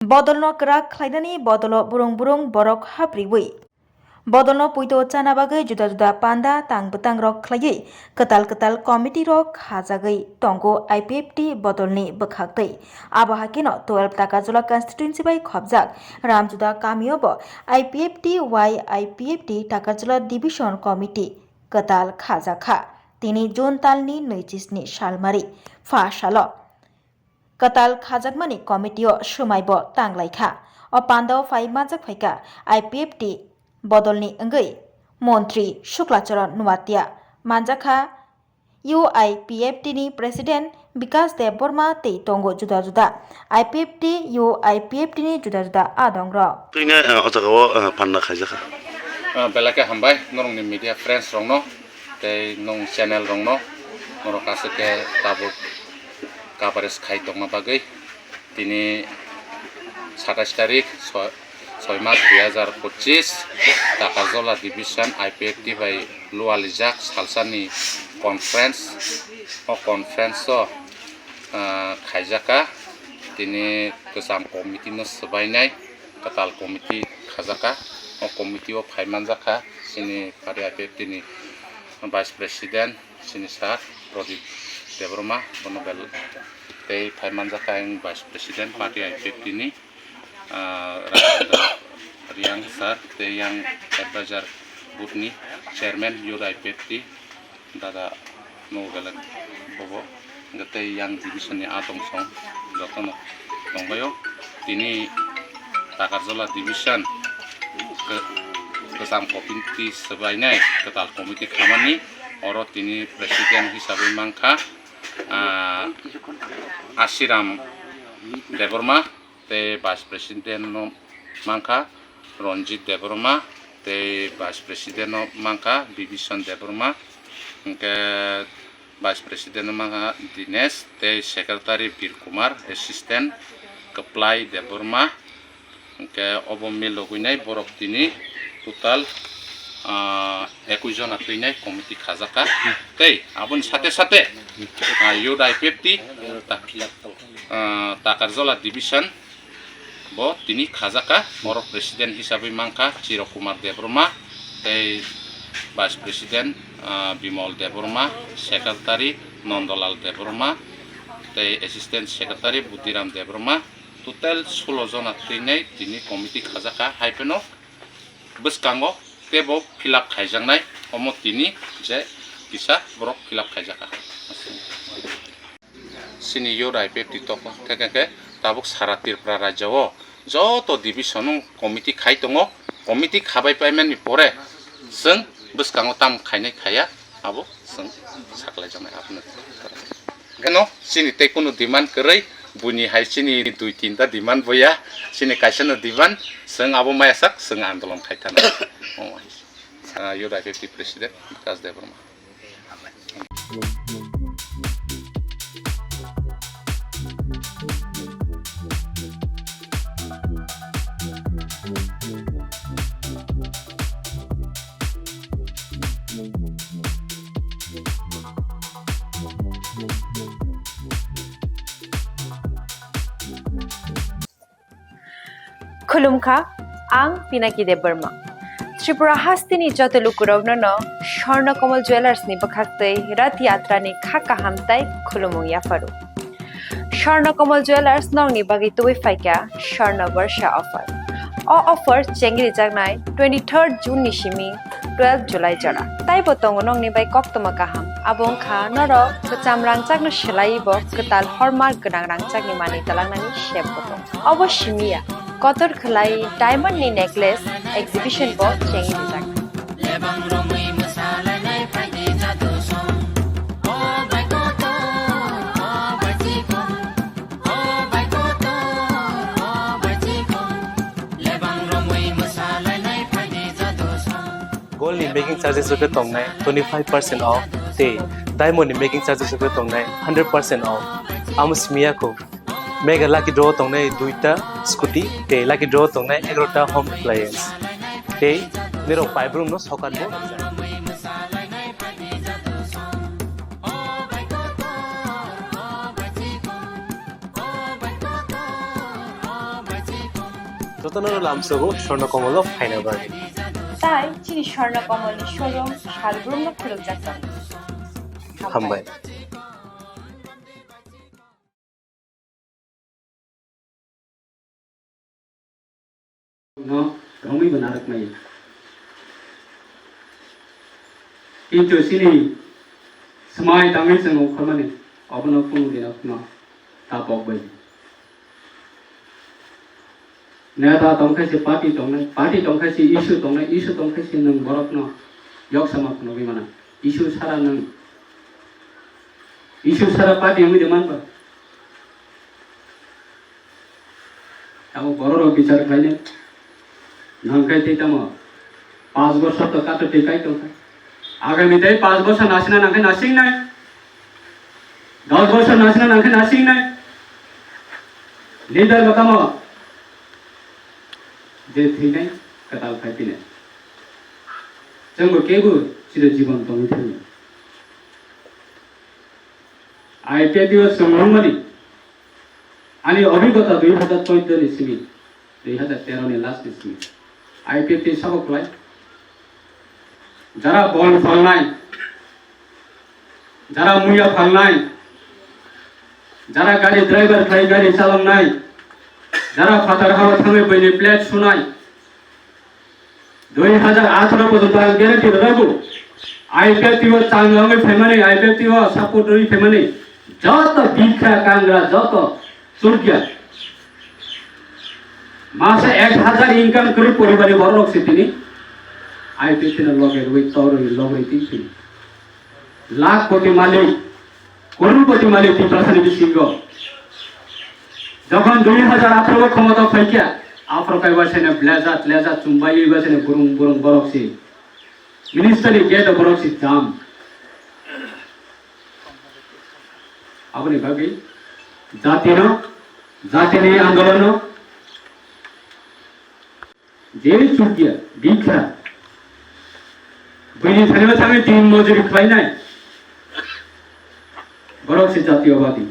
Bodolno kerak khlainani bodolo burung-burung borok hapriwi. Bodolno puito chana bagai juda-juda panda tang betang rok khlaiyi ketal-ketal komiti rok hajagai tongo IPFT bodolni bekhaktai. Abahakino 12 Takajula constituency bai khobjak Ramjuda kamiobo IPFT YIPFT Takajula division committee ketal khajaka. Tini June talni 25 salmari fa salo. Ketal khajakmani komitio sumaybo tanglaikha o pandao fai majak phaika IPFT bodolni engei Montri Shuklacharan Nuwatia manjakha UIPFT ni president Bikas Dev Burma tei tongo juda-juda IPFT UIPFT ni juda-juda adongro tuina ojagao panna khaijaka belake hambai norongni media friends rongno tei nong channel rongno norok kasike tabuk coverage khai tongma bagui tini 27 tarik 6 Mac 2025 Takajula division IPFT bai lualijak salsani conference o conference o khaijaka tini kesam komiti no sebainai ketal komiti khajaka o komiti o phaimanjaka sini pari IPFT ni vice president sini sar Pradip Debroma bonobel tei phaimanjaka yang vice president parti IPFT ni Riang sar tei yang advisor board ni chairman IPFT dada nogalan bobo ngatei yang division ni atong song jotono tongbayo tini Takajula division kesam komiti sebainai ketal komiti khamani oro tini presiden hisabe mangkha Ashiram Deborma te vice president no mangkha Ronjit Deborma te vice president no mangkha division Deborma ke vice president no mangkha Dinesh te secretary Bir Kumar assistant Keplai Deborma ke obomil loginai borok tini total 21 John atlinai komiti khajaka tei abon sate UIPFT Takajula division bo tini khajaka borok president hisabe mangkha Chiro Kumar Debroma tei vice president Bimol Debroma secretary Nondolal Debroma tei assistant secretary Budiram Debroma total 16 John atlinai tini komiti khajaka haipeno beskango tebo filap khaijangnai omo tini je bisa borok filap khaijaka sini UIPFT toko thekeke tabuk sara Tripura rajyo joto division komiti khai tongo komiti khabai paimen pore seng beskango tam khainai khaya abo seng saklai janai apna geno sini te kono demand kerai buni hai sini 2-3 ta demand boya sini kaisano demand seng abo mayasak seng andolon khaitana UIPFT president Bikas Dev Burma Khulumkha ang Pinaki Dev Burma Tripura hastini joto lukurogno no Swarna Kamal Jewellers ni bakhaktei rath yatra ni khaka hamtai khulumung yafaru Swarna Kamal Jewellers nong ni bagi tuwi faika Swarna Varsha offer o offer chengri jagnai 23rd June ni simi 12 July jara tai botongo nong ni bai koktoma kaham abong kha noro kacham rangchak no selai bo ketal hormark ganang rangchak ni mani talangnani shep botong obo shimiya Kotor khlai diamond ni necklace exhibition bo chengi dijak Gold in making charges of tongnai 25% off te diamond in making charges of tongnai 100% off amusmiya ko Mega lucky draw tongnai 2ta scooty te lucky draw tongnai 11ta home appliance te nero paibrum no sokan bo যতন লামসগো স্বর্ণকমল ফাইনা বাড়ি তাই চিনি Swarnakamal showroom শালগ্রুম খুলুক যাত্রা হামবাই nó không biết benda được mày itu sini semai tangi sengu khamane abano pung dia apna tapok bai neta tongkai si party tongkai si issue tongkai si nang borok no yok sama kuno bimana issue sara party yang deman ba amo bororo bicar khaine नंकाई ते तम 5 वर्ष तो का तो टेकाई तो आगामी ते 5 वर्ष नासिना नंकाई नासिंग नाही 10 वर्ष नासिना नंकाई नासिंग नाही लीडर बतामो जे थी नाही कताल खाती नाही जंगो केगु चिर जीवन तो मिथि आयते दिवस समरमली आणि अभिज्ञता 2014 इसवी 2013 ने लास्ट इसवी आईपीएफटी सबक लाई जरा बॉल फलनाय जरा मुया फलनाय जरा गाड़ी ड्राइवर खाई गाड़ी चालनाय जरा फादर हाव थांगे बैनि प्लेट सुनाय 2018 पर्यंत ग्यारंटी रगु आईपीएफटी व चांगलांगे फेमने आईपीएफटी व सपोर्टरी फेमने जत बिखा कांगरा जत सुर्ग्या मासे 1000 इनकम करी परिवारे बरक सितिनि आईपीएफटी न लगे रुई तौरई लगे तिथि लाख कोटी मालिक करोड़पति मालिक ती प्रसादी सिंह যখন 2018 ক্ষমতা ফাইকা আফ্রিকায় বসেনে ব্লেজার চুম্বাই বসেনে বুরুং বরকসি মিনিস্টারি গেট বরকসি জাম আপনি ভাবি জাতির আন্দোলন যে চুকিয়া দীক্ষা বইনি থানিবা থামে দিন মজুরি খাই নাই বরকসি জাতীয়বাদী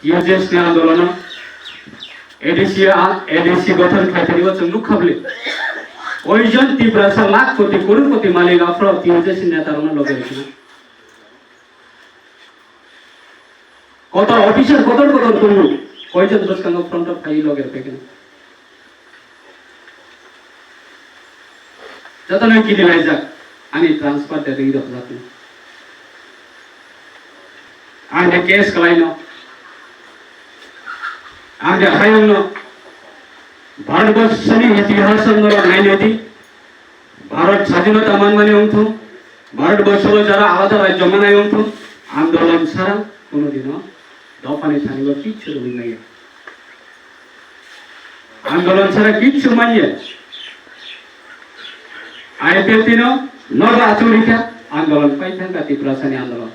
ইউজেস আন্দোলন एडीसी गठन खातिर वचन लुखाबले ओइजन तीव्रसा लाख कोटी करोड़पति मालिक आफ्रो इउजेस नेतारन लगेছিল কত অফিসার কত করলো কয়জন দশকাঙ্গ ফ্রন্ট অফ ফাই লগের পেকেন যতন কি দিলাই যাক আমি ট্রান্সফার দে দিই দফাতে আগে কেস কলাইনো आगे हायंग भारतवर्षनी इतिहास नाइलेदी भारत स्वाधीनता मानमाने अंथो भारतवर्षर जरा आलादा राज्य मानाय अंथो आंदोलन छाड़ा कोनो दिन दफाने थानिबो किच्छु रबि नाय आंदोलन छाड़ा किच्छु मानिया आईपीएफटी नो नगा आचुरिका आंदोलन पाइथांगा तीव्रसानी आंदोलन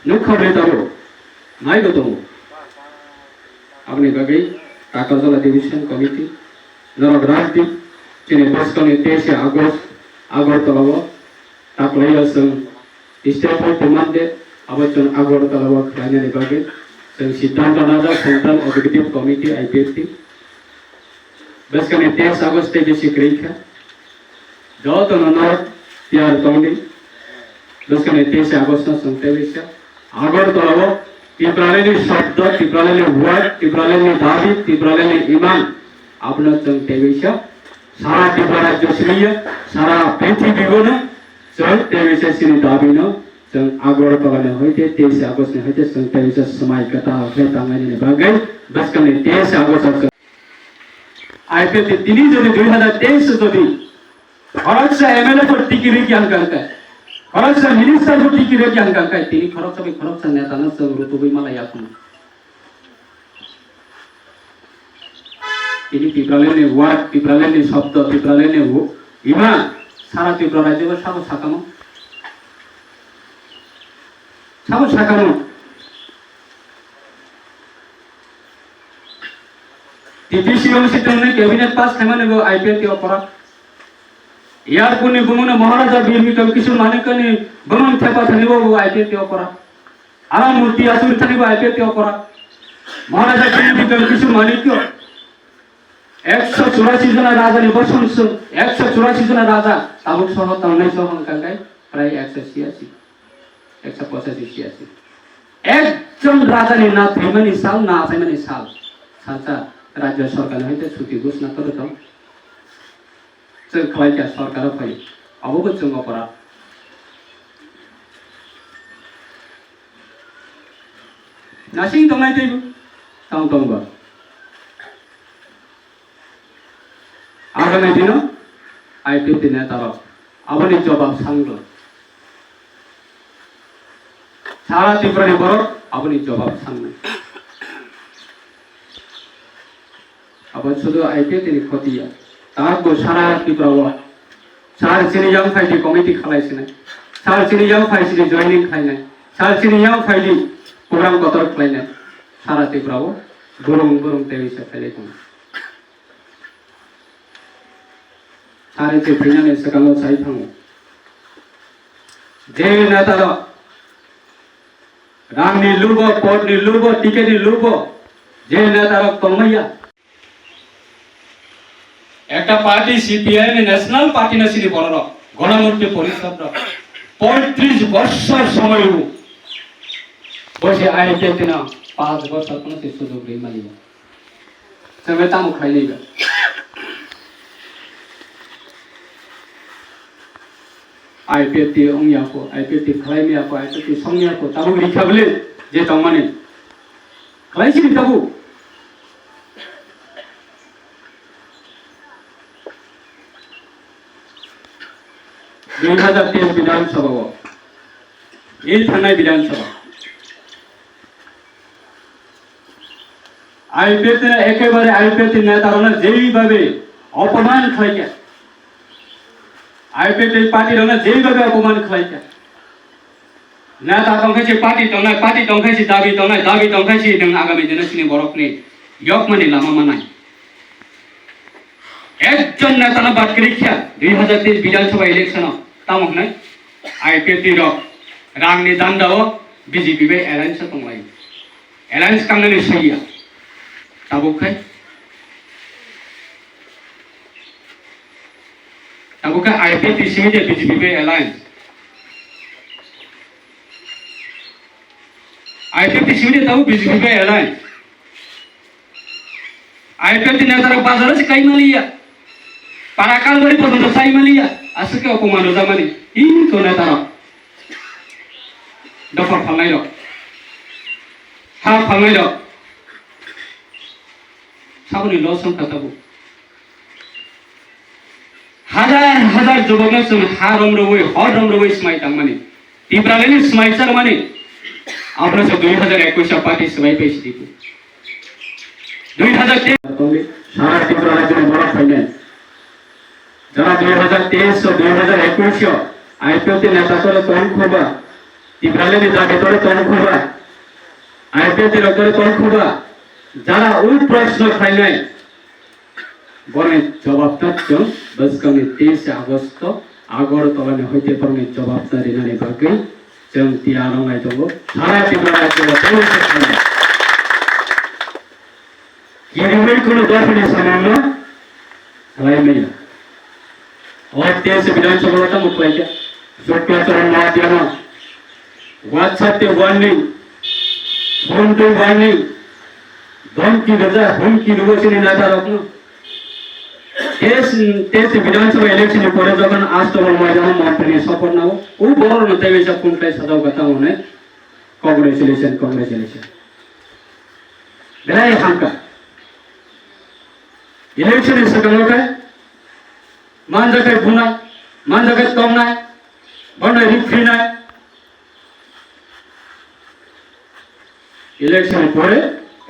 नुखबे तरो नाय गतो अपनी बगई काकरजला डिविजन कमिटी नरक राजदी चेने बसकने 23 আগস্ট আগরতলাव ताकलायसं स्टेट डिमांडे अबचन আগরতলাव खायनानि बागै जों सिद्धांत नाजा सेंट्रल एग्जीक्यूटिव कमिटी आईपीएफटी बसकने 23 আগস্ট बेसि क्रिखा जत ननर प्यार तंडी बसकने 23 আগস্ট संतेविसा আগরতলাव तीव्रालेनी शब्द तीव्रालेनी वर्ड तीव्रालेनी दाबी तीव्रालेनी ईमान आपन जों तेविसा सारा तीव्रा राज्य सिलिय सारा पृथ्वीगोन जों तेविसा सिनि दाबिनो जों আগরতলাने होइते 23 আগস্ট ने होइते जों तेविसा समाय कथा हे तांगानि बागै बसकने 23 আগস্ট आईपीएफटी तिनी जदि 2023 जदि खरगसा एमएलए पर टिकिरि ज्ञान करता खरगसा मिनिस्टर पर टिकिरि ज्ञान करता तिनी खरगसा नेताना जों रुतुबै मालाय आखुन तिनी तीव्रालेनी वार्ड तीव्रालेनी शब्द तीव्रालेनी इमा सारा तीव्र राज्य साबो साकामो टीपीसी सिस्टम कैबिनेट पास खाने आईपीएफटी अपराध यार पुनी बुमुना महाराजा बीरमिकम किशोर मानिकनी बमन थेपा थानिबो आईपीएफटी अपराध आराम मूर्ति आसुर थानिबो आईपीएफटी अपराध মহারাজা বিক্রম কিশোর মালিক 184 जना राजा ने बसन 184 जना राजा ताबुक सह तंनाय सह हंकांगाय प्राय 186 185 একজন রাজানি না থাইমানি সাল না থাইমানি সাল সাচা রাজ্য সরকার হইতে ছুটি ঘোষণা করে দাও जों खालायगा सरकारा फैयो अबावबो जों अपराध नासिं दंनाय दैबो तां दंबा आगामी दिनाव आईपीएफटी नेतारा आबानि जवाब सांगल सारा त्रिपुरानि बरफ आबानि जवाब सांगनाय आबाद शुधु आईपीएफटी खतिया तारको सारा त्रिपुराव सार सिनियाव फाइदि कमिटि खालायसिनाय सार सिनियाव फाइदि जयनिं खालायनाय सार सिनियाव फाइदि प्रग्राम कतर खालायनाय सारा त्रिपुराव बुरुं बुरुं तेविसा खालाय दं सारे से फैनानै सगाङाव सायफाङो जे नेतार रांनि लुबो पदनि लुबो टिकेटनि लुबो जे नेतार तंमैया একটা পার্টি সিপিআইএম ন্যাশনাল পার্টি নাসিনি বড় গণমূর্তি পরিষদ 35 বছর সময় বসে আইতে না 5 বছর কোন সুযোগ নেই মালিব তুমি তামু খাইলিবা आईपीएफटी अंगियाको आईपीएफटी खालायमियाको आईपीएफटी संगियाको ताबु रिखाबले जे तंमानि खालायसिनि ताबु 2023 विधानसभा ये थानाय विधानसभा आईपीएफटी एकेबारे आईपीएफटी नेतारा जेइभाबे अपमान खालायके आईपीएफटी पार्टीरा जेइभाबे अपमान खालायके नेता दंखायसि पार्टी दंखायसि दाबी दंखायसि नों आगामी दिनसिनि बरफनि यकमानि लामा मानाय एकजन नेताना बातकरिखिया 2023 विधानसभा इलेक्शनाव तामकनाय आईपीएफटी रांनि दान्दाव बीजेपी बे एलायन्स दंलायो एलायन्स खालामनानै सैया ताबुखाय आईपीएफटी सिमिदे बीजेपी बे एलायन्स आईपीएफटी सिमिदे ताबु बीजेपी बे एलायन्स आईपीएफटी नेतारा बाजाराव काइमालिया पाराकालबारी पर्यन्त साइमालिया आसके अपमान जामानि इनखौ नेतारा दखल खालामनाय हा खालामनाय साबनि ल संखाताबो हजार जुबकनो जों हा रमरबै हर रमरबै स्माइतांमानि तिब्रालेनि स्माइचारमानि आपनासो 2021 पार्टी सबाय पैसिदिबो 2023 सारा त्रिपुरा राज्यनि बरफ फाइनान्स যারা 2023 ও 2021 আইপিএফটি নেতাকলে তন খোবা তিব্রালেনি যাবে তরে তন খোবা আইপিএফটি রকরে তন খোবা যারা ওই প্রশ্ন খাইনাই বনে জবাবদার বসকামি 23 আগস্ট আগরতলানি হইতে পরনে জবাবদার রিনানি বাগৈ जों तियारंगाय दङ सारा त्रिपुरा राज्यआव बयबो खालामो गिरिमैखौनो दरफोरनि सामावनो खालायनाया और तेज विधानसभा का मुख्य शुक्लाचरण माध्यम व्हाट्सएप वार्निंग फोन पे वार्निंग धमकी रजा हुमकी रुवसिनी नेता रखनो तेज विधानसभा इलेक्शन परे जखन आस्तमल मैदान मन्त्री सफल नाओ उ बरो न तेवेसा कुनलाई सदाव गता हुने कांग्रेचुलेशन बेलाय हांका इलेक्शन सगलका मानजाके बुनाय मानजाके तमनाय बन्द रिफ्रिनाय इलेक्शन परे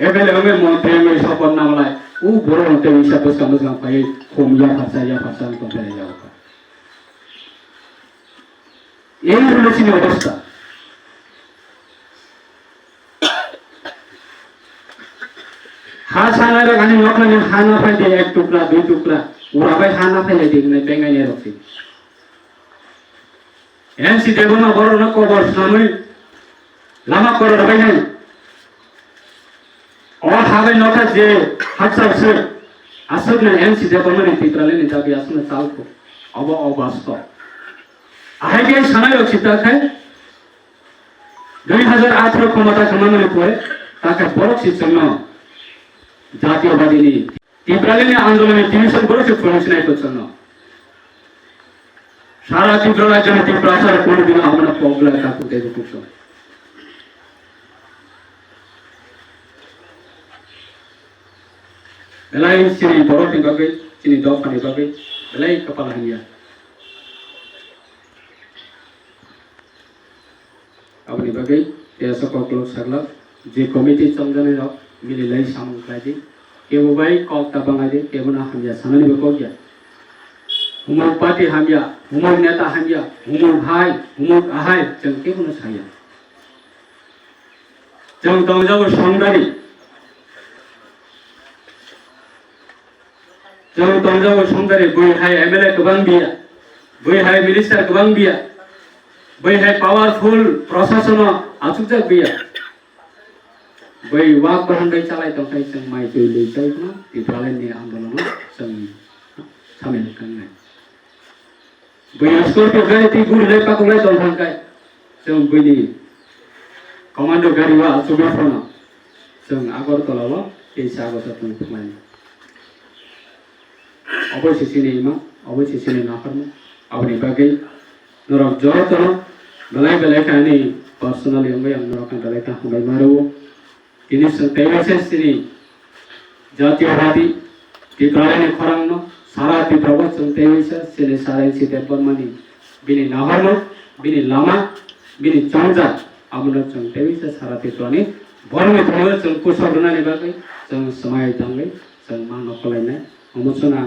एबेले हमें मंत्री में सफल नामलाय उ बरो नते हिसाब बसकाम पाए खोमिया फासा कंपनी जाओ এই হলো অবস্থা हासानार गानि नखलानि हाना फाइदे एक टुकरा दुई टुकरा उराबाय हाना फाइले दिगने बेंगायने रखि एनसी देबना बरना कबर सामै लामा कर रबाय नै habai nota je hatsar se asok na MC de komani titrale ni jabi asna salko obo obasto ahage sanai oksita khai 2018 ক্ষমতা সমানের পরে তাকে পরোক্ষ জন্য জাতীয়বাদী তীব্রালিনী আন্দোলনে ডিভিশন করেছে ফরমেশনের জন্য সারা তীব্র রাজ্যে তীব্র আসার কোনোদিন আমরা পগলা কাকু দেখে খুব বেলাই চিনি বড়টি বাগে চিনি দফানি বাগে বেলাই কপাল হানিয়া আপনি বাগে সকল লোক সাগলা যে কমিটি চমজানে রক মিলি লাই সামন খাইদি কেবো বাই কক্তা বাঙাইদি কেবো না হামিয়া সানানি বকগিয়া হুমুক পার্টি হামিয়া হুমুক নেতা হামিয়া হুমুক ভাই হুমুক আহাই जों কেবো না সাইয়া जों দংজাবো সংদারি जों दंजाबो संदारि बैहाय एमएलए गोबां बिया बैहाय मिनिस्टार गोबां बिया बैहाय पावरफुल प्रशासन आसुकजाक बिया बै वाक बाहान्दै चालाय दंखाय जों माइ दै लैजायखौनो তীব্রালিনী आन्दोलनाव जों सामिल खालामनाय बै स्कर्पिय गारि दै गुरिलाय पाकलाय दंखाय जों बैनि कमान्डो गारिवा आसुगाफोरनो जों आगरतलाव दैसा आगरतलाव फैनाय অবশ্যই চিনি ইমা অবশ্যই চিনি না পারবো আপনি বাকি নরক জড়তন বেলায় বেলায় কাহিনী পার্সোনালি আমি নরক বেলায় তা হবাই মারব তিনি তেইশে চিনি জাতীয়বাদী তীব্রালিনী খরাংন সারা তীব্রবাদ তেইশে চিনি সারা সিতে বর্মানি বিনি নাহরন বিনি লামা বিনি চংজা আমরা जों তেইশে সারা তীব্রানি বর্মে ধরে जों কুশলনানি বাকি जों समाय दांगै जों मा नखलायनाय अमोसना